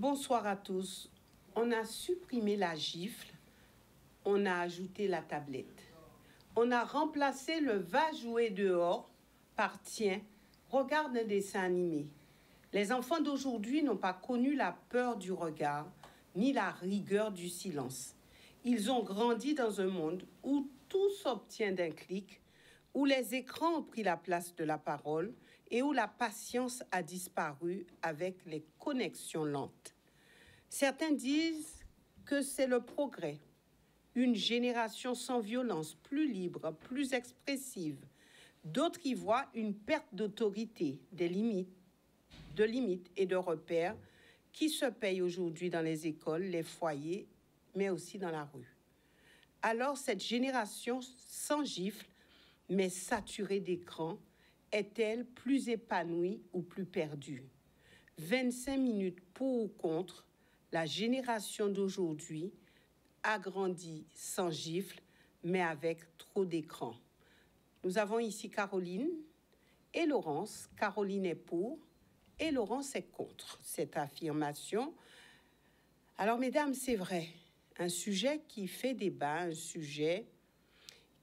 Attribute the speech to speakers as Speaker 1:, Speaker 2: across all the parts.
Speaker 1: Bonsoir à tous. On a supprimé la gifle, on a ajouté la tablette. On a remplacé le va jouer dehors par tiens, regarde un dessin animé. Les enfants d'aujourd'hui n'ont pas connu la peur du regard ni la rigueur du silence. Ils ont grandi dans un monde où tout s'obtient d'un clic, où les écrans ont pris la place de la parole et où la patience a disparu avec les connexions lentes. Certains disent que c'est le progrès, une génération sans violence, plus libre, plus expressive. D'autres y voient une perte d'autorité, de limites et de repères qui se payent aujourd'hui dans les écoles, les foyers, mais aussi dans la rue. Alors, cette génération sans gifle, mais saturée d'écran, est-elle plus épanouie ou plus perdue? 25 minutes pour ou contre, la génération d'aujourd'hui a grandi sans gifle, mais avec trop d'écran. Nous avons ici Caroline et Laurence. Caroline est pour et Laurence est contre cette affirmation. Alors, mesdames, c'est vrai, un sujet qui fait débat, un sujet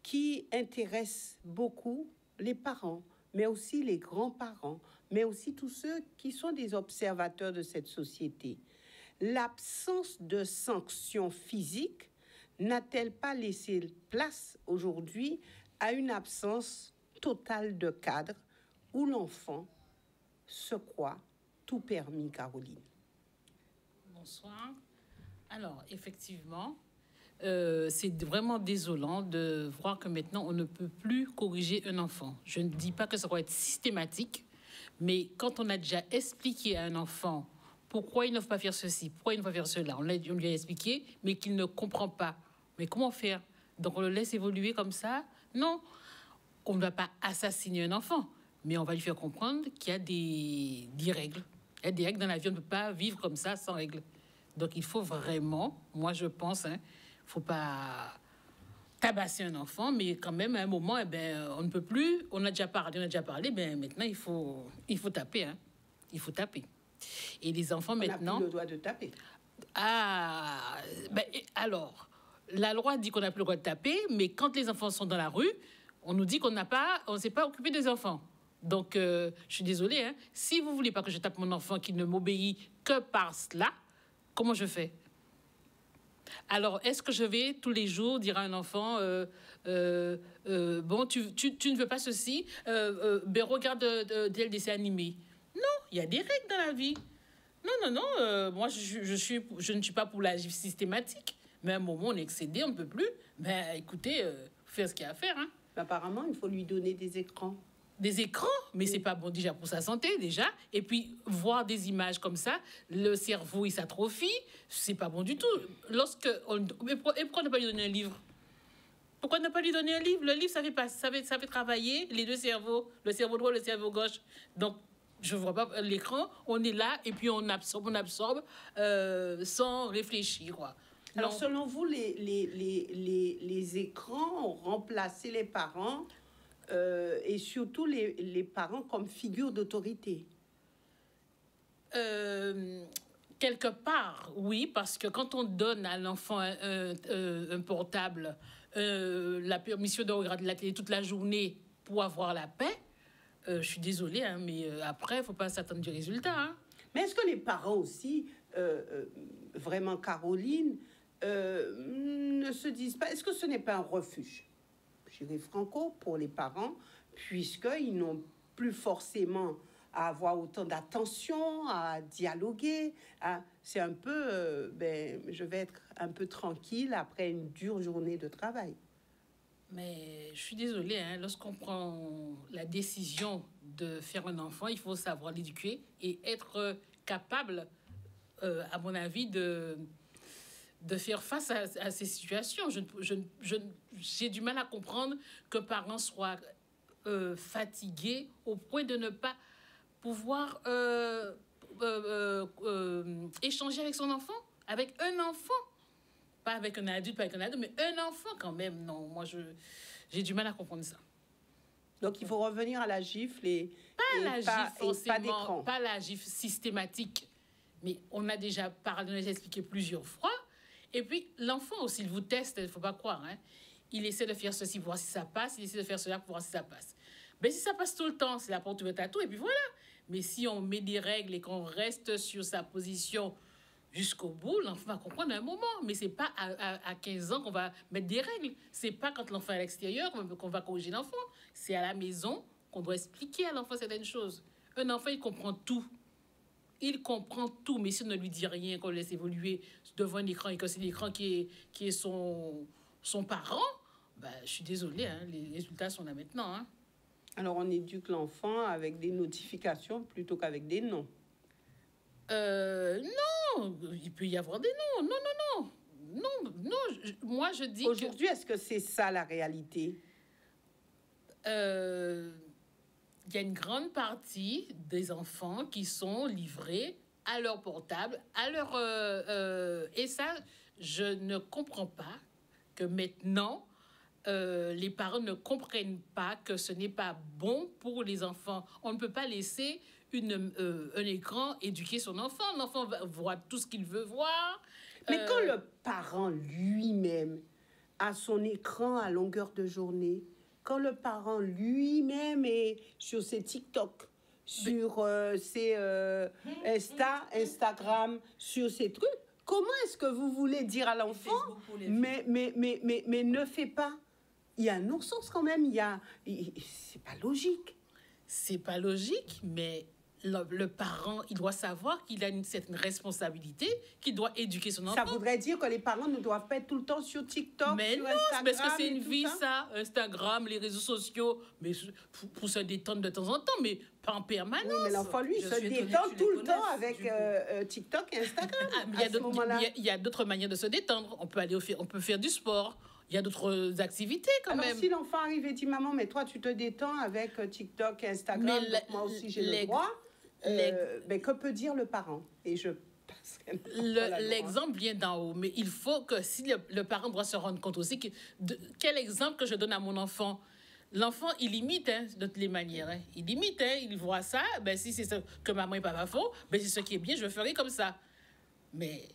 Speaker 1: qui intéresse beaucoup les parents, mais aussi les grands-parents, mais aussi tous ceux qui sont des observateurs de cette société. L'absence de sanctions physiques n'a-t-elle pas laissé place aujourd'hui à une absence totale de cadre où l'enfant se croit tout permis, Caroline?
Speaker 2: Bonsoir. Alors, effectivement, c'est vraiment désolant de voir que maintenant, on ne peut plus corriger un enfant. Je ne dis pas que ça va être systématique, mais quand on a déjà expliqué à un enfant pourquoi il ne faut pas faire ceci, pourquoi il ne faut pas faire cela, on lui a expliqué, mais qu'il ne comprend pas. Mais comment faire? Donc, on le laisse évoluer comme ça? Non, on ne va pas assassiner un enfant, mais on va lui faire comprendre qu'il y a des règles. Il y a des règles dans la vie, on ne peut pas vivre comme ça sans règles. Donc, il faut vraiment, moi je pense, il ne faut pas tabasser un enfant, mais quand même, à un moment, on ne peut plus, on a déjà parlé, maintenant, il faut taper. Il faut taper. Et les enfants, maintenant...
Speaker 1: On n'a plus le droit de taper.
Speaker 2: Alors, la loi dit qu'on n'a plus le droit de taper, mais quand les enfants sont dans la rue, on nous dit qu'on ne s'est pas occupé des enfants. Donc, je suis désolée, si vous ne voulez pas que je tape mon enfant qui ne m'obéit que par cela, comment je fais? Alors, est-ce que je vais tous les jours dire à un enfant, bon, tu ne veux pas ceci, regarde des dessins animés? Non, il y a des règles dans la vie. Non, moi, je ne suis pas pour la gifle systématique. Mais à un moment, on est excédé, on ne peut plus. Écoutez, faire ce qu'il y a à faire.
Speaker 1: Apparemment, il faut lui donner des écrans.
Speaker 2: Des écrans, mais c'est pas bon déjà pour sa santé déjà. Et puis voir des images comme ça, le cerveau il s'atrophie, c'est pas bon du tout. Et pourquoi ne pas lui donner un livre? Pourquoi ne pas lui donner un livre? Le livre ça fait travailler les deux cerveaux, le cerveau droit, le cerveau gauche. Donc je vois pas l'écran, on est là et puis on absorbe sans réfléchir quoi.
Speaker 1: Alors selon vous, les écrans ont remplacé les parents? Et surtout les parents comme figure d'autorité.
Speaker 2: Quelque part, oui, parce que quand on donne à l'enfant un portable, la permission de regarder la télé toute la journée pour avoir la paix, je suis désolée, mais après, il ne faut pas s'attendre du résultat.
Speaker 1: Mais est-ce que les parents aussi, vraiment Caroline, ne se disent pas, est-ce que ce n'est pas un refuge? Je dirais franco pour les parents, puisqu'ils n'ont plus forcément à avoir autant d'attention, à dialoguer. C'est un peu, je vais être un peu tranquille après une dure journée de travail.
Speaker 2: Mais je suis désolée, lorsqu'on prend la décision de faire un enfant, il faut savoir l'éduquer et être capable, à mon avis, de faire face à ces situations. J'ai du mal à comprendre qu'un parent soit fatigué au point de ne pas pouvoir échanger avec son enfant, avec un enfant. Pas avec un adulte, mais un enfant quand même. Non, moi, j'ai du mal à comprendre ça.
Speaker 1: Donc, il faut revenir à la gifle
Speaker 2: pas la gifle systématique. Mais on a déjà parlé, on a déjà expliqué plusieurs fois. Et puis, l'enfant aussi, il vous teste, il ne faut pas croire. Hein. Il essaie de faire ceci pour voir si ça passe, il essaie de faire cela pour voir si ça passe. Mais si ça passe tout le temps, c'est la porte ouverte à tout, et puis voilà. Mais si on met des règles et qu'on reste sur sa position jusqu'au bout, l'enfant va comprendre à un moment. Mais c'est pas à 15 ans qu'on va mettre des règles. C'est pas quand l'enfant est à l'extérieur qu'on va corriger l'enfant. C'est à la maison qu'on doit expliquer à l'enfant certaines choses. Un enfant, il comprend tout. Il comprend tout, mais si on ne lui dit rien, qu'on le laisse évoluer devant un écran et que c'est l'écran qui est son parent, ben, je suis désolée, hein, les résultats sont là maintenant. Hein.
Speaker 1: Alors, on éduque l'enfant avec des notifications plutôt qu'avec des noms.
Speaker 2: Non, il peut y avoir des noms. Non. Moi, je dis
Speaker 1: Aujourd'hui, est-ce que c'est ça la réalité?
Speaker 2: Il y a une grande partie des enfants qui sont livrés à leur portable, à leur... et ça, je ne comprends pas que maintenant, les parents ne comprennent pas que ce n'est pas bon pour les enfants. On ne peut pas laisser un écran éduquer son enfant. L'enfant voit tout ce qu'il veut voir.
Speaker 1: Mais quand le parent lui-même a son écran à longueur de journée, quand le parent lui-même est sur ses TikTok, sur ses Instagram, sur ses trucs, comment est-ce que vous voulez dire à l'enfant, mais ne fais pas? Il y a un non-sens quand même, c'est pas logique.
Speaker 2: C'est pas logique, mais le parent, il doit savoir qu'il a une certaine responsabilité, qu'il doit éduquer son enfant.
Speaker 1: Ça voudrait dire que les parents ne doivent pas être tout le temps sur TikTok,
Speaker 2: mais
Speaker 1: sur
Speaker 2: non,
Speaker 1: Instagram.
Speaker 2: Mais parce que c'est une vie, ça. Instagram, les réseaux sociaux, mais pour se détendre de temps en temps, mais pas en permanence.
Speaker 1: Oui, mais l'enfant, lui, se détend tout le temps avec TikTok et Instagram.
Speaker 2: Il y a d'autres manières de se détendre. On peut faire du sport. Il y a d'autres activités quand même.
Speaker 1: Alors, si l'enfant arrive et dit, maman, mais toi, tu te détends avec TikTok et Instagram, donc moi aussi, j'ai le droit. Mais que peut dire le parent? Et je passerai
Speaker 2: l'exemple vient d'en haut, mais il faut que si le parent doit se rendre compte aussi quel exemple que je donne à mon enfant. L'enfant, il imite de toutes les manières. Hein. Il imite, il voit ça. Ben, si c'est ce que maman et papa font, ben, c'est ce qui est bien, je le ferai comme ça. Mais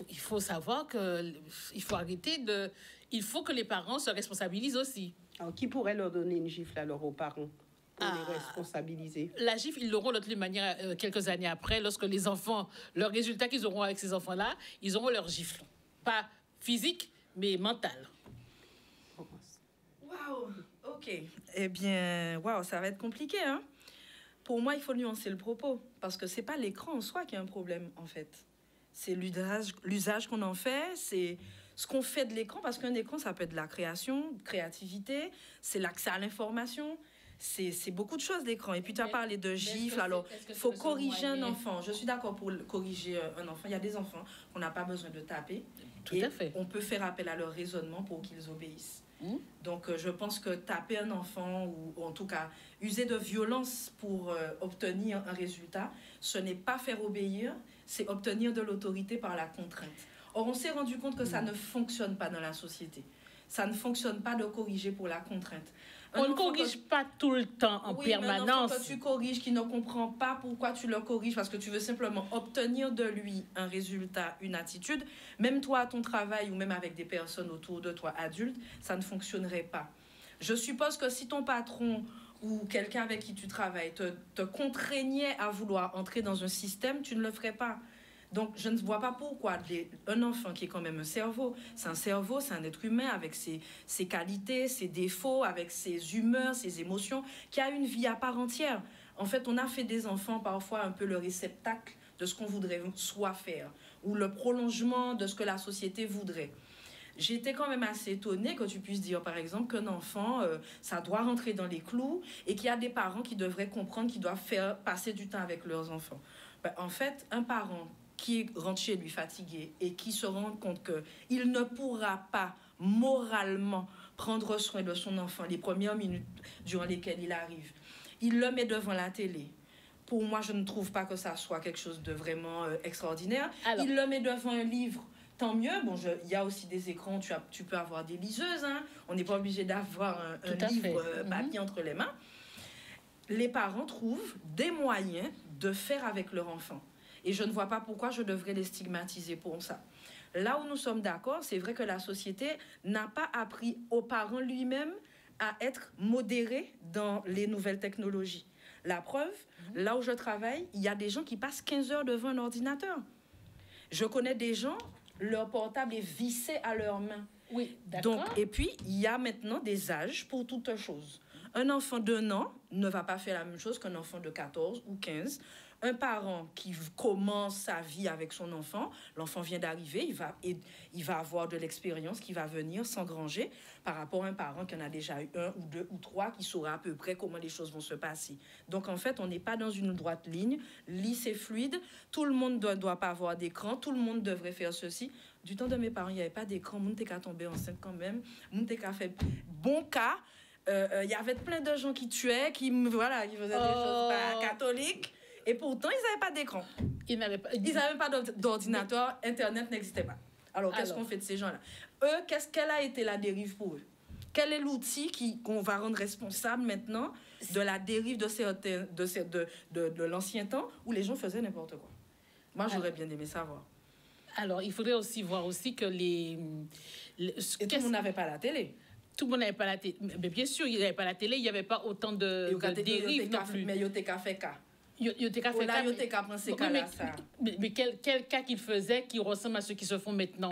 Speaker 2: il faut savoir qu'il faut arrêter de... Il faut que les parents se responsabilisent aussi.
Speaker 1: Alors, qui pourrait leur donner une gifle alors aux parents pour les responsabiliser?
Speaker 2: La gifle, ils l'auront de toutes les manières quelques années après, lorsque les enfants, leurs résultats qu'ils auront avec ces enfants-là, ils auront leur gifle. Pas physique, mais mental.
Speaker 3: Waouh, ok. Eh bien, waouh, ça va être compliqué, hein? Pour moi, il faut nuancer le propos, parce que c'est pas l'écran en soi qui est un problème, en fait. C'est l'usage qu'on en fait, c'est ce qu'on fait de l'écran, parce qu'un écran, ça peut être de la création, de créativité, c'est l'accès à l'information, c'est beaucoup de choses l'écran. Et puis tu as parlé de gifles, alors il faut corriger un enfant. Je suis d'accord pour corriger un enfant. Il y a des enfants qu'on n'a pas besoin de taper.
Speaker 2: Tout à fait.
Speaker 3: On peut faire appel à leur raisonnement pour qu'ils obéissent. Donc je pense que taper un enfant, ou en tout cas user de violence pour obtenir un résultat, ce n'est pas faire obéir, c'est obtenir de l'autorité par la contrainte. Or, on s'est rendu compte que ça ne fonctionne pas dans la société. Ça ne fonctionne pas de corriger pour la contrainte.
Speaker 2: On ne corrige pas tout le temps en permanence.
Speaker 3: Mais un enfant que tu corriges, qui ne comprend pas pourquoi tu le corriges, parce que tu veux simplement obtenir de lui un résultat, une attitude, même toi à ton travail ou même avec des personnes autour de toi adultes, ça ne fonctionnerait pas. Je suppose que si ton patron ou quelqu'un avec qui tu travailles te contraignait à vouloir entrer dans un système, tu ne le ferais pas. Donc, je ne vois pas pourquoi un enfant qui est quand même un cerveau, c'est un être humain avec ses qualités, ses défauts, avec ses humeurs, ses émotions, qui a une vie à part entière. En fait, on a fait des enfants parfois un peu le réceptacle de ce qu'on voudrait soit faire, ou le prolongement de ce que la société voudrait. J'étais quand même assez étonnée que tu puisses dire, par exemple, qu'un enfant, ça doit rentrer dans les clous et qu'il y a des parents qui devraient comprendre qu'ils doivent faire passer du temps avec leurs enfants. Ben, en fait, un parent qui rentre chez lui fatigué et qui se rend compte qu'il ne pourra pas moralement prendre soin de son enfant les premières minutes durant lesquelles il arrive, il le met devant la télé. Pour moi, je ne trouve pas que ça soit quelque chose de vraiment extraordinaire. Alors, il le met devant un livre. Tant mieux. Bon, il y a aussi des écrans, tu peux avoir des liseuses. Hein. On n'est pas obligé d'avoir un livre papier entre les mains. Les parents trouvent des moyens de faire avec leur enfant. Et je ne vois pas pourquoi je devrais les stigmatiser pour ça. Là où nous sommes d'accord, c'est vrai que la société n'a pas appris aux parents lui-même à être modérés dans les nouvelles technologies. La preuve, là où je travaille, il y a des gens qui passent 15 heures devant un ordinateur. Je connais des gens, leur portable est vissé à leurs mains.
Speaker 2: Oui, d'accord.
Speaker 3: Donc, et puis, il y a maintenant des âges pour toutes choses. Un enfant d'1 an ne va pas faire la même chose qu'un enfant de 14 ou 15. Un parent qui commence sa vie avec son enfant, l'enfant vient d'arriver, il va avoir de l'expérience qui va venir s'engranger par rapport à un parent qui en a déjà eu 1 ou 2 ou 3 qui saura à peu près comment les choses vont se passer. Donc, en fait, on n'est pas dans une droite ligne. Lisse et fluide. Tout le monde ne doit pas avoir d'écran. Tout le monde devrait faire ceci. Du temps de mes parents, il n'y avait pas d'écran. Moun t'es qu'à tomber enceinte quand même. Moun t'es qu'à faire bon cas. Il y avait plein de gens qui tuaient, qui faisaient des choses pas catholiques. Et pourtant, ils n'avaient pas d'écran. Ils n'avaient pas d'ordinateur. Internet n'existait pas. Alors, qu'est-ce qu'on fait de ces gens-là? Eux, quelle a été la dérive pour eux? Quel est l'outil qu'on va rendre responsable maintenant de la dérive de l'ancien temps où les gens faisaient n'importe quoi? Moi, j'aurais bien aimé savoir.
Speaker 2: Alors, il faudrait aussi voir aussi que
Speaker 3: Et tout le monde n'avait pas la télé.
Speaker 2: Tout le monde n'avait pas la télé. Mais bien sûr, il n'y avait pas la télé, il n'y avait pas autant de dérives non plus.
Speaker 3: Mais il y a fait cas.
Speaker 2: Mais quel cas qu'il faisait qui ressemble à ceux qui se font maintenant?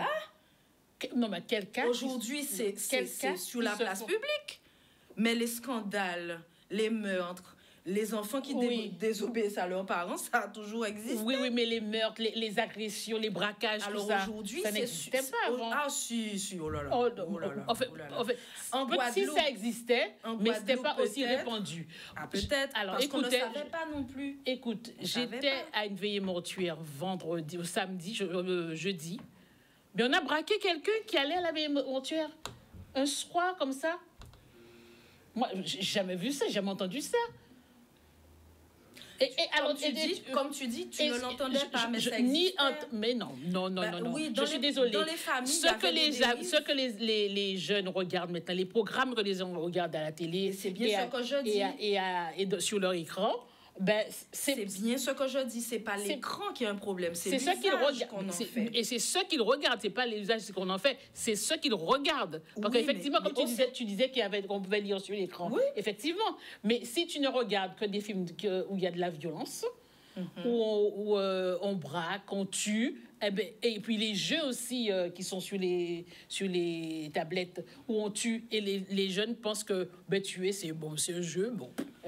Speaker 2: Non, mais quel cas?
Speaker 3: Aujourd'hui, c'est sur la place publique. Mais les scandales, les meurtres, les enfants qui désobéissent à leurs parents, ça a toujours existé.
Speaker 2: Oui, mais les meurtres, les agressions, les braquages,
Speaker 3: alors
Speaker 2: tout ça,
Speaker 3: aujourd'hui,
Speaker 2: ça n'existait pas avant.
Speaker 3: Ah, si, oh là là.
Speaker 2: En fait, si ça existait, mais ce n'était pas aussi répandu.
Speaker 3: Ah, peut-être, parce qu'on ne savait pas non plus.
Speaker 2: Écoute, j'étais à une veillée mortuaire jeudi. Mais on a braqué quelqu'un qui allait à la veillée mortuaire. Un soir comme ça. Moi, j'ai jamais vu ça, j'ai jamais entendu ça.
Speaker 3: Comme tu dis, tu ne l'entendais pas, mais ça
Speaker 2: existait. Mais non. Oui, je suis désolée.
Speaker 3: Dans les familles,
Speaker 2: ce que les jeunes regardent maintenant, les programmes que les gens regardent à la télé,
Speaker 3: c'est bien ce que je dis.
Speaker 2: Et sur leur écran,
Speaker 3: c'est bien ce que je dis. C'est pas l'écran qui est un problème, c'est l'usage qu'on en fait.
Speaker 2: Et c'est ce qu'ils regardent, c'est pas l'usage qu'on en fait, c'est ce qu'ils regardent. Parce qu'effectivement, comme tu disais qu'on pouvait lire sur l'écran. Oui. Effectivement. Mais si tu ne regardes que des films où il y a de la violence, où on braque, on tue, et puis les jeux aussi qui sont sur les tablettes où on tue, et les jeunes pensent que tuer, c'est un jeu.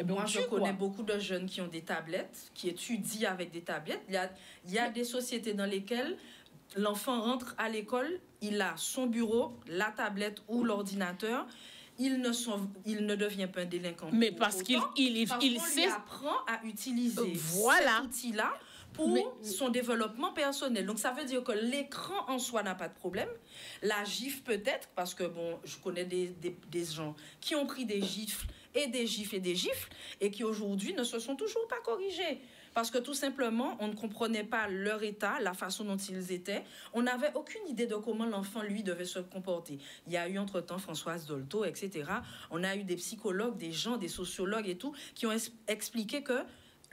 Speaker 3: Moi, je connais beaucoup de jeunes qui ont des tablettes, qui étudient avec des tablettes. Il y a des sociétés dans lesquelles l'enfant rentre à l'école, il a son bureau, la tablette ou l'ordinateur. Il ne devient pas un délinquant.
Speaker 2: Mais parce qu'il
Speaker 3: lui apprend à utiliser cet outil-là pour son développement personnel. Donc, ça veut dire que l'écran en soi n'a pas de problème. La gifle peut-être, parce que je connais des gens qui ont pris des gifles et des gifles et des gifles et qui aujourd'hui ne se sont toujours pas corrigés. Parce que tout simplement, on ne comprenait pas leur état, la façon dont ils étaient. On n'avait aucune idée de comment l'enfant, lui, devait se comporter. Il y a eu entre-temps Françoise Dolto, etc. On a eu des psychologues, des gens, des sociologues et tout, qui ont expliqué que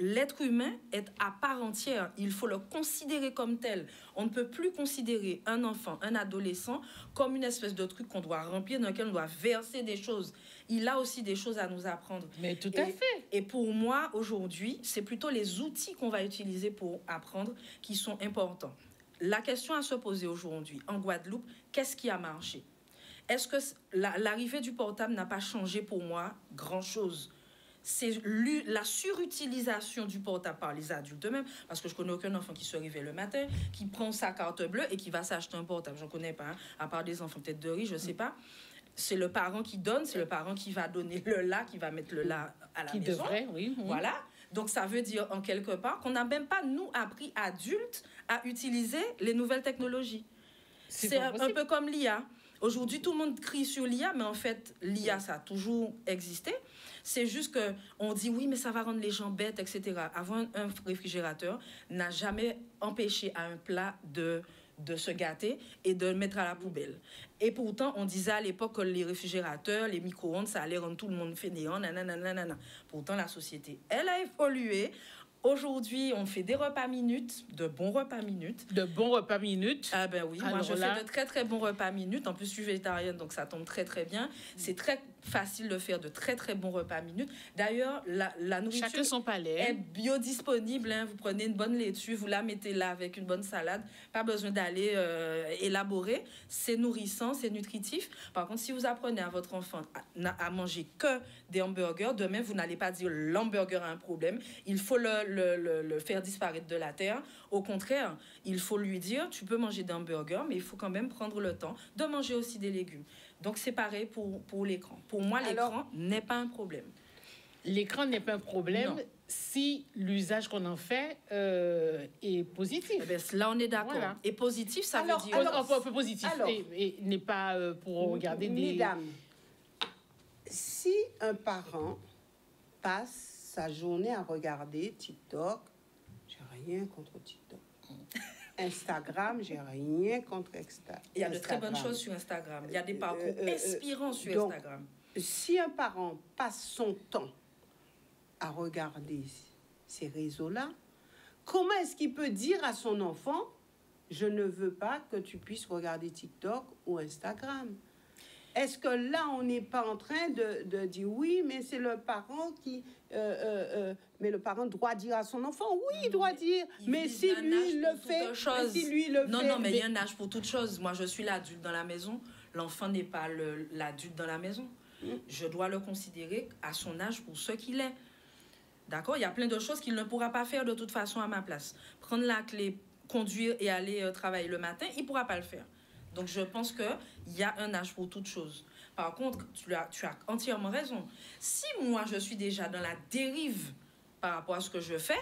Speaker 3: l'être humain est à part entière. Il faut le considérer comme tel. On ne peut plus considérer un enfant, un adolescent, comme une espèce de truc qu'on doit remplir, dans lequel on doit verser des choses. Il a aussi des choses à nous apprendre.
Speaker 2: Mais tout à fait.
Speaker 3: Et pour moi, aujourd'hui, c'est plutôt les outils qu'on va utiliser pour apprendre qui sont importants. La question à se poser aujourd'hui, en Guadeloupe, qu'est-ce qui a marché? Est-ce que l'arrivée du portable n'a pas changé pour moi grand-chose? C'est la surutilisation du portable par les adultes eux-mêmes, parce que je connais aucun enfant qui se réveille le matin, qui prend sa carte bleue et qui va s'acheter un portable. Je ne connais pas, à part des enfants peut-être de riz, je ne sais pas. C'est le parent qui donne, c'est le parent qui va donner le là, qui va mettre le là à la maison. Qui devrait, oui. Voilà. Donc, ça veut dire, en quelque part, qu'on n'a même pas, nous, appris adultes à utiliser les nouvelles technologies. C'est un peu comme l'IA. Aujourd'hui, tout le monde crie sur l'IA, mais en fait, l'IA, ça a toujours existé. C'est juste qu'on dit, oui, mais ça va rendre les gens bêtes, etc. Avoir un réfrigérateur n'a jamais empêché à un plat de se gâter et de le mettre à la poubelle. Et pourtant, on disait à l'époque que les réfrigérateurs, les micro-ondes, ça allait rendre tout le monde fainéant, nanana. Pourtant, la société, elle a évolué. Aujourd'hui, on fait des repas minutes, de bons repas minutes.
Speaker 2: De bons repas minutes.
Speaker 3: Ah ben oui, moi
Speaker 2: Alors
Speaker 3: je
Speaker 2: là-
Speaker 3: fais de très très bons repas minutes. En plus, je suis végétarienne, donc ça tombe très très bien. C'est très facile de faire de très très bons repas minutes. D'ailleurs, la nourriture
Speaker 2: Chacun son
Speaker 3: est
Speaker 2: palais.
Speaker 3: biodisponible. Hein. Vous prenez une bonne laitue, vous la mettez là avec une bonne salade. Pas besoin d'aller élaborer. C'est nourrissant, c'est nutritif. Par contre, si vous apprenez à votre enfant à manger que des hamburgers, demain, vous n'allez pas dire l'hamburger a un problème. Il faut le faire disparaître de la terre. Au contraire, il faut lui dire, tu peux manger des hamburgers, mais il faut quand même prendre le temps de manger aussi des légumes. Donc, c'est pareil pour l'écran. Pour moi, l'écran n'est pas un problème.
Speaker 2: L'écran n'est pas un problème
Speaker 3: Non.
Speaker 2: si l'usage qu'on en fait est positif.
Speaker 3: Eh ben, là, on est d'accord.
Speaker 2: Voilà.
Speaker 3: Et positif, ça
Speaker 1: Alors,
Speaker 3: veut dire...
Speaker 2: Un peu positif.
Speaker 1: alors-
Speaker 2: et n'est pas pour regarder des...
Speaker 1: Mesdames, si un parent passe sa journée à regarder TikTok, j'ai rien contre TikTok. Instagram, j'ai rien contre Instagram.
Speaker 3: Il y a de très bonnes choses sur Instagram. Il y a des parcours inspirants sur
Speaker 1: donc,
Speaker 3: Instagram.
Speaker 1: Si un parent passe son temps à regarder ces réseaux-là, comment est-ce qu'il peut dire à son enfant, je ne veux pas que tu puisses regarder TikTok ou Instagram? Est-ce que là, on n'est pas en train de dire oui, mais c'est le parent qui... mais le parent doit dire à son enfant, oui, il doit dire, mais
Speaker 3: vise
Speaker 1: si
Speaker 3: un
Speaker 1: lui
Speaker 3: âge
Speaker 1: le
Speaker 3: pour toute
Speaker 1: fait,
Speaker 3: chose.
Speaker 1: si lui le
Speaker 3: Non,
Speaker 1: fait...
Speaker 3: non, mais il y a un âge pour toute chose. Moi, je suis l'adulte dans la maison. L'enfant n'est pas l'adulte dans la maison. Je dois le considérer à son âge pour ce qu'il est. D'accord? Il y a plein de choses qu'il ne pourra pas faire de toute façon à ma place. Prendre la clé, conduire et aller travailler le matin, il ne pourra pas le faire. Donc, je pense qu'il y a un âge pour toute chose. Par contre, tu as entièrement raison. Si moi, je suis déjà dans la dérive par rapport à ce que je fais,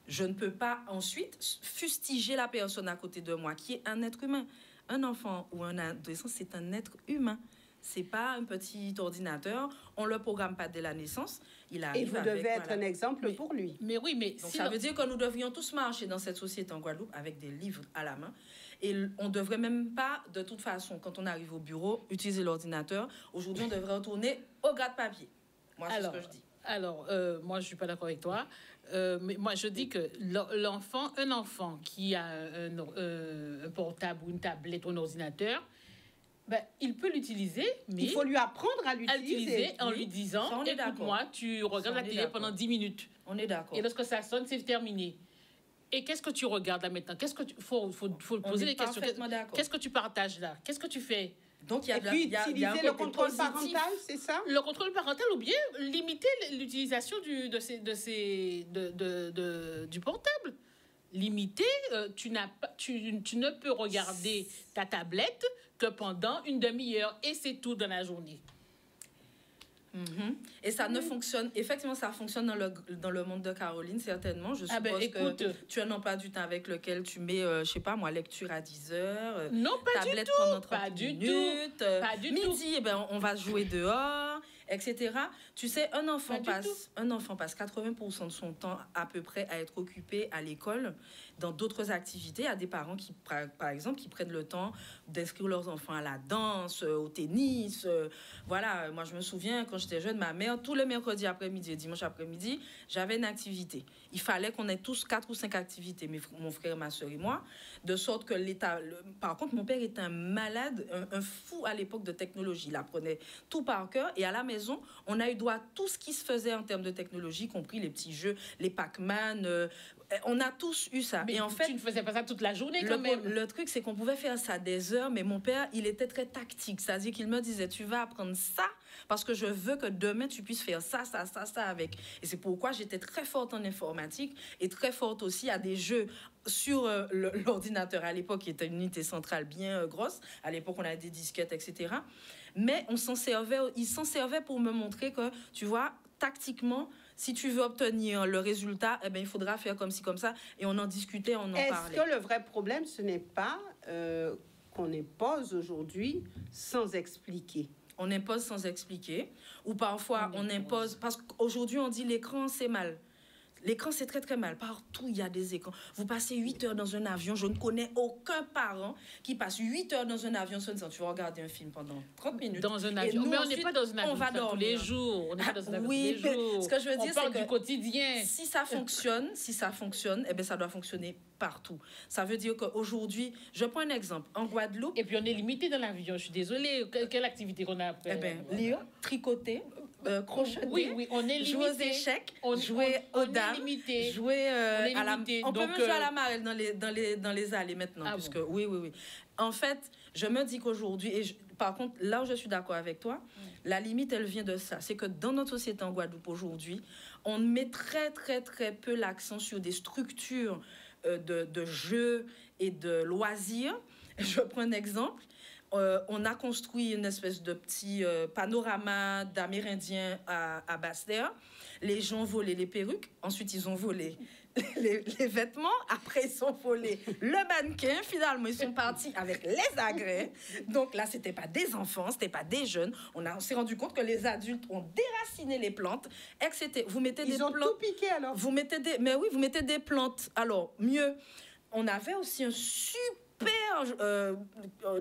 Speaker 3: je ne peux pas ensuite fustiger la personne à côté de moi, qui est un être humain. Un enfant ou un adolescent, c'est un être humain. C'est pas un petit ordinateur. On le programme pas dès la naissance. Il arrive
Speaker 1: Et vous
Speaker 3: avec,
Speaker 1: devez être
Speaker 3: voilà.
Speaker 1: un exemple
Speaker 2: Mais-
Speaker 1: pour lui.
Speaker 2: Mais oui, mais
Speaker 3: Donc
Speaker 2: si
Speaker 3: ça
Speaker 2: l'en-
Speaker 3: veut dire que nous devrions tous marcher dans cette société en Guadeloupe avec des livres à la main. Et on ne devrait même pas, de toute façon, quand on arrive au bureau, utiliser l'ordinateur. Aujourd'hui, on devrait retourner au gratte-papier. Moi, c'est ce que je dis.
Speaker 2: Alors, moi, je suis pas d'accord avec toi. Mais moi, je dis que un enfant qui a un portable ou une tablette ou un ordinateur, ben, il peut l'utiliser, mais
Speaker 1: Il faut lui apprendre à
Speaker 2: à l'utiliser
Speaker 1: l'utiliser.
Speaker 2: en
Speaker 3: Oui.
Speaker 2: lui
Speaker 3: Ça,
Speaker 2: disant,
Speaker 3: on est d'accord.
Speaker 2: écoute-moi, tu regardes
Speaker 3: Ça,
Speaker 2: la
Speaker 3: on est
Speaker 2: télé
Speaker 3: d'accord.
Speaker 2: pendant 10 minutes.
Speaker 3: On est d'accord.
Speaker 2: Et lorsque ça sonne, c'est terminé. Et qu'est-ce que tu regardes là maintenant? Qu'est-ce que tu... faut
Speaker 3: On
Speaker 2: poser
Speaker 3: est
Speaker 2: les questions.
Speaker 3: parfaitement d'accord.
Speaker 2: Qu'est-ce que tu partages là? Qu'est-ce que tu fais?
Speaker 3: Donc, il y a
Speaker 1: Et
Speaker 3: de la-
Speaker 1: puis
Speaker 3: il y a un
Speaker 1: utiliser
Speaker 3: côté
Speaker 1: le contrôle
Speaker 3: positif.
Speaker 1: parental, c'est ça?
Speaker 2: Le contrôle parental ou bien limiter l'utilisation du portable. Limiter, tu ne peux regarder ta tablette que pendant une demi-heure et c'est tout dans la journée.
Speaker 3: Mhm. Et ça ne fonctionne, effectivement, ça fonctionne dans le monde de Caroline, certainement. Je
Speaker 2: Ah ben,
Speaker 3: suppose
Speaker 2: écoute.
Speaker 3: que tu as un emploi du temps avec lequel tu mets, je sais pas moi, lecture à 10 heures,
Speaker 2: Non, pas du
Speaker 3: tablette
Speaker 2: tout.
Speaker 3: pendant 30
Speaker 2: Pas du
Speaker 3: minutes,
Speaker 2: tout. Pas du tout.
Speaker 3: midi, eh ben, on va jouer dehors, etc. Tu sais, un enfant
Speaker 2: Pas du
Speaker 3: passe 80% de son temps à peu près à être occupé à l'école, dans d'autres activités. Il y a des parents qui, par exemple, qui prennent le temps d'inscrire leurs enfants à la danse, au tennis. Voilà, moi je me souviens quand j'étais jeune, ma mère, tous les mercredis après-midi et dimanche après-midi, j'avais une activité. Il fallait qu'on ait tous 4 ou 5 activités, mon frère, ma soeur et moi, de sorte que l'État... Par contre, mon père était un malade, un fou à l'époque de technologie. Il apprenait tout par cœur et à la maison, on a eu droit à tout ce qui se faisait en termes de technologie, y compris les petits jeux, les Pac-Man. On a tous eu ça.
Speaker 2: Mais
Speaker 3: et en fait,
Speaker 2: tu ne faisais pas ça toute la journée quand même.
Speaker 3: le truc, c'est qu'on pouvait faire ça des heures, mais mon père, il était très tactique. C'est-à-dire qu'il me disait, tu vas apprendre ça parce que je veux que demain, tu puisses faire ça avec. Et c'est pourquoi j'étais très forte en informatique et très forte aussi à des jeux sur l'ordinateur. À l'époque, qui était une unité centrale bien grosse. À l'époque, on avait des disquettes, etc. Mais il s'en servait pour me montrer que, tu vois, tactiquement, si tu veux obtenir le résultat, eh ben, il faudra faire comme ci, comme ça. Et on en discutait, on en parlait.
Speaker 1: Est-ce que le vrai problème, ce n'est pas qu'on impose aujourd'hui sans expliquer?
Speaker 3: On impose sans expliquer. Ou parfois, on impose... Parce qu'aujourd'hui, on dit l'écran, c'est mal. L'écran, c'est très, très mal. Partout, il y a des écrans. Vous passez 8 heures dans un avion. Je ne connais aucun parent qui passe 8 heures dans un avion se disant, tu vas regarder un film pendant 30 minutes.
Speaker 2: Dans un avion.
Speaker 3: Nous,
Speaker 2: mais on n'est pas dans un avion
Speaker 3: on va dormir
Speaker 2: tous les jours. On n'est pas dans un avion
Speaker 3: oui,
Speaker 2: tous les jours.
Speaker 3: ce que je veux dire,
Speaker 2: on parle
Speaker 3: c'est
Speaker 2: du
Speaker 3: que
Speaker 2: quotidien.
Speaker 3: si ça fonctionne, eh bien, ça doit fonctionner partout. Ça veut dire qu'aujourd'hui, je prends un exemple. En Guadeloupe...
Speaker 2: Et puis, on est limité dans l'avion. Je suis désolée. Quelle activité qu'on a après?
Speaker 3: Eh bien, lire, tricoter, crocheter,
Speaker 2: oui, on est limité.
Speaker 3: Jouer aux échecs, jouer aux dames, jouer à la... On peut même jouer à la marelle dans les allées maintenant. Puisque, bon. Oui. En fait, je me dis qu'aujourd'hui, par contre, là où je suis d'accord avec toi, la limite, elle vient de ça. C'est que dans notre société en Guadeloupe aujourd'hui, on met très, très, très peu l'accent sur des structures de jeux et de loisirs. Je prends un exemple. On a construit une espèce de petit panorama d'Amérindiens à Basse-Terre. Les gens volaient les perruques. Ensuite, ils ont volé les vêtements. Après, ils ont volé le mannequin. Finalement, ils sont partis avec les agrès. Donc là, c'était pas des enfants, c'était pas des jeunes. On s'est rendu compte que les adultes ont déraciné les plantes, etc. Vous mettez
Speaker 1: ils
Speaker 3: des
Speaker 1: ont
Speaker 3: plantes.
Speaker 1: Tout piqué alors.
Speaker 3: Vous mettez des plantes. Alors, mieux. On avait aussi un super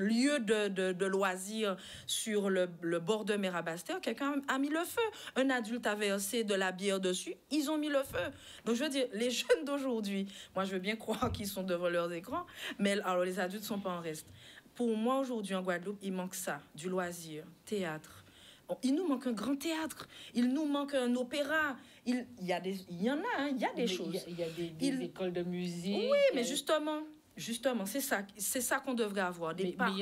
Speaker 3: lieu de loisirs sur le bord de mer à Basse-Terre. Quelqu'un a mis le feu. Un adulte a versé de la bière dessus. Ils ont mis le feu. Donc, je veux dire, les jeunes d'aujourd'hui, moi, je veux bien croire qu'ils sont devant leurs écrans, mais alors, les adultes ne sont pas en reste. Pour moi, aujourd'hui, en Guadeloupe, il manque ça, du loisir, théâtre. Il nous manque un grand théâtre. Il nous manque un opéra. Il y en a, il y a des choses.
Speaker 2: Il y a des écoles de musique.
Speaker 3: Oui, mais justement, c'est ça qu'on devrait avoir. Des parcs,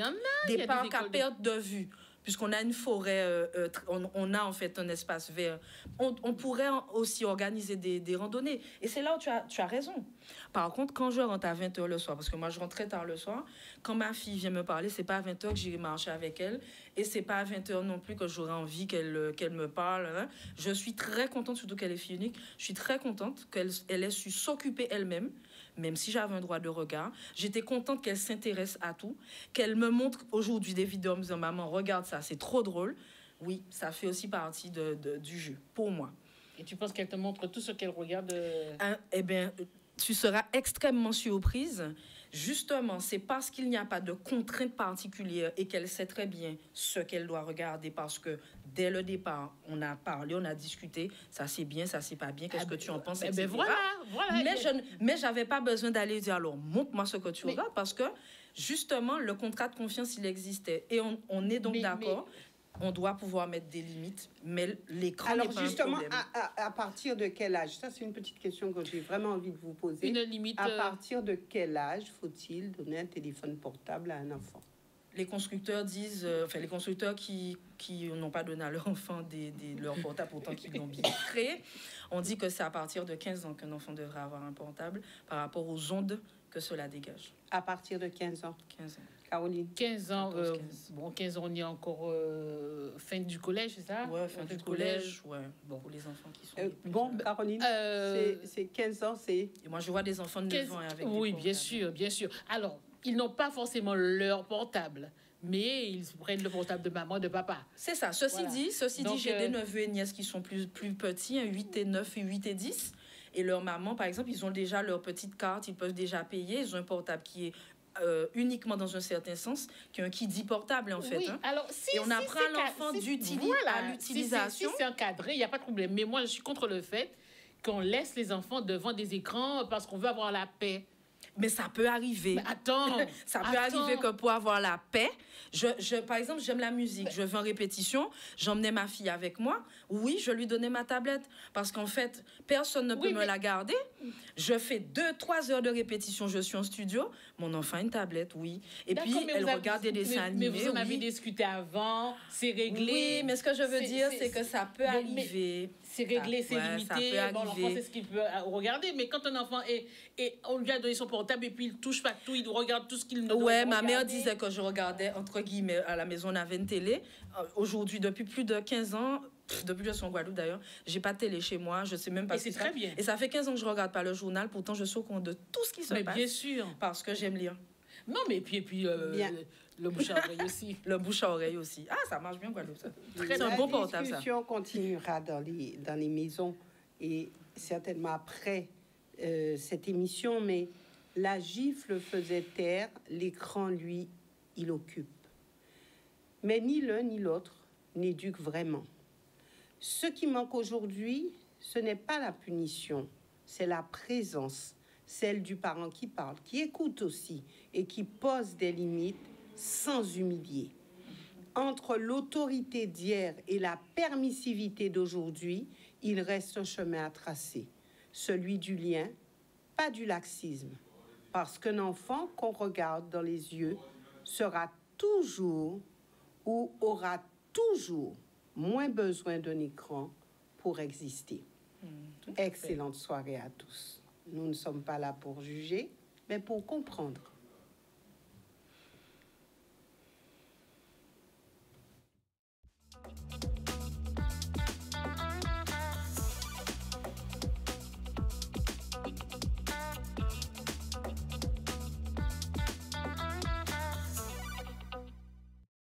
Speaker 3: des parcs à perte de vue. Puisqu'on a une forêt, on a en fait un espace vert. On pourrait aussi organiser des randonnées. Et c'est là où tu as raison. Par contre, quand je rentre à 20h le soir, parce que moi je rentre très tard le soir, quand ma fille vient me parler, c'est pas à 20h que j'irai marcher avec elle. Et c'est pas à 20h non plus que j'aurai envie qu'elle me parle. Hein. Je suis très contente, surtout qu'elle est fille unique, je suis très contente qu'elle ait su s'occuper elle-même. Même si j'avais un droit de regard, j'étais contente qu'elle s'intéresse à tout, qu'elle me montre aujourd'hui des vidéos en me disant « Maman, regarde ça, c'est trop drôle ». Oui, ça fait aussi partie du jeu, pour moi.
Speaker 2: Et tu penses qu'elle te montre tout ce qu'elle regarde
Speaker 3: Eh bien, tu seras extrêmement surprise. Justement, c'est parce qu'il n'y a pas de contrainte particulière et qu'elle sait très bien ce qu'elle doit regarder parce que dès le départ, on a parlé, on a discuté, ça c'est bien, ça c'est pas bien, qu'est-ce que tu en penses, etc.
Speaker 2: Voilà.
Speaker 3: Mais j'avais pas besoin d'aller dire alors montre-moi ce que tu regardes parce que justement le contrat de confiance il existait et on est donc d'accord. On doit pouvoir mettre des limites, mais l'écran n'est pas
Speaker 1: justement,
Speaker 3: un problème.
Speaker 1: à partir de quel âge? Ça, c'est une petite question que j'ai vraiment envie de vous poser.
Speaker 2: Une limite.
Speaker 1: À partir de quel âge faut-il donner un téléphone portable à un enfant?
Speaker 3: Les constructeurs disent, les constructeurs qui n'ont pas donné à leur enfant leur portable, pourtant qu'ils l'ont bien créé, on dit que c'est à partir de 15 ans qu'un enfant devrait avoir un portable par rapport aux ondes que cela dégage.
Speaker 1: À partir de 15 ans?
Speaker 3: 15 ans.
Speaker 1: Caroline?
Speaker 2: 15 ans,
Speaker 3: 14, 15.
Speaker 2: Bon, 15 ans, on est encore fin du collège, c'est ça?
Speaker 3: Ouais, fin du collège, ouais. Bon, pour les enfants qui sont...
Speaker 1: Bon, Caroline, c'est 15 ans, c'est...
Speaker 3: Et moi, je vois des enfants de 9 ans avec
Speaker 2: oui, bien sûr. Alors, ils n'ont pas forcément leur portable, mais ils prennent le portable de maman, de papa.
Speaker 3: C'est ça. Ceci dit, j'ai des neveux et nièces qui sont plus petits, 8 et 9 et 8 et 10. Et leur maman, par exemple, ils ont déjà leur petite carte, ils peuvent déjà payer. Ils ont un portable qui est uniquement dans un certain sens, qui est un kit portable, en fait.
Speaker 2: Oui,
Speaker 3: hein.
Speaker 2: alors,
Speaker 3: et on apprend à l'enfant à l'utilisation.
Speaker 2: Si c'est encadré, il n'y a pas de problème. Mais moi, je suis contre le fait qu'on laisse les enfants devant des écrans parce qu'on veut avoir la paix.
Speaker 3: Mais ça peut arriver.
Speaker 2: Mais attends.
Speaker 3: Ça peut arriver que pour avoir la paix, par exemple, j'aime la musique, je vais en répétition, j'emmenais ma fille avec moi, oui, je lui donnais ma tablette, parce qu'en fait, personne ne peut me la garder. Je fais 2-3 heures de répétition, je suis en studio, mon enfant a une tablette, oui. Et puis, elle regarde des dessins animés.
Speaker 2: Mais vous en avez discuté avant, c'est réglé.
Speaker 3: Oui, mais ce que je veux dire, c'est que ça peut arriver.
Speaker 2: C'est réglé, c'est limité. Bon, l'enfant, c'est ce qu'il peut regarder. Mais quand un enfant on lui a donné son portable et puis il touche pas tout, il regarde tout ce qu'il ne doit regarder.
Speaker 3: Ma mère disait que je regardais, entre guillemets, à la maison, on avait une télé. Aujourd'hui, depuis plus de 15 ans, depuis que je suis en Guadeloupe d'ailleurs, j'ai pas de télé chez moi, je sais même pas.
Speaker 2: Et c'est très bien.
Speaker 3: Et ça fait 15 ans que je regarde pas le journal, pourtant je suis au courant de tout ce qui se passe.
Speaker 2: Bien sûr.
Speaker 3: Parce que j'aime lire.
Speaker 2: Non, mais puis le bouche à oreille aussi.
Speaker 3: Le bouche à oreille aussi. Ah, ça marche bien, Guadeloupe, ça.
Speaker 1: C'est un bon portable, ça. La discussion continuera dans les maisons. Et certainement après cette émission, mais la gifle faisait taire, l'écran, lui, il occupe. Mais ni l'un ni l'autre n'éduque vraiment. Ce qui manque aujourd'hui, ce n'est pas la punition, c'est la présence, celle du parent qui parle, qui écoute aussi et qui pose des limites sans humilier. Entre l'autorité d'hier et la permissivité d'aujourd'hui, il reste un chemin à tracer, celui du lien, pas du laxisme. Parce qu'un enfant qu'on regarde dans les yeux sera toujours ou aura toujours moins besoin d'un écran pour exister. Excellente soirée à tous. Nous ne sommes pas là pour juger, mais pour comprendre.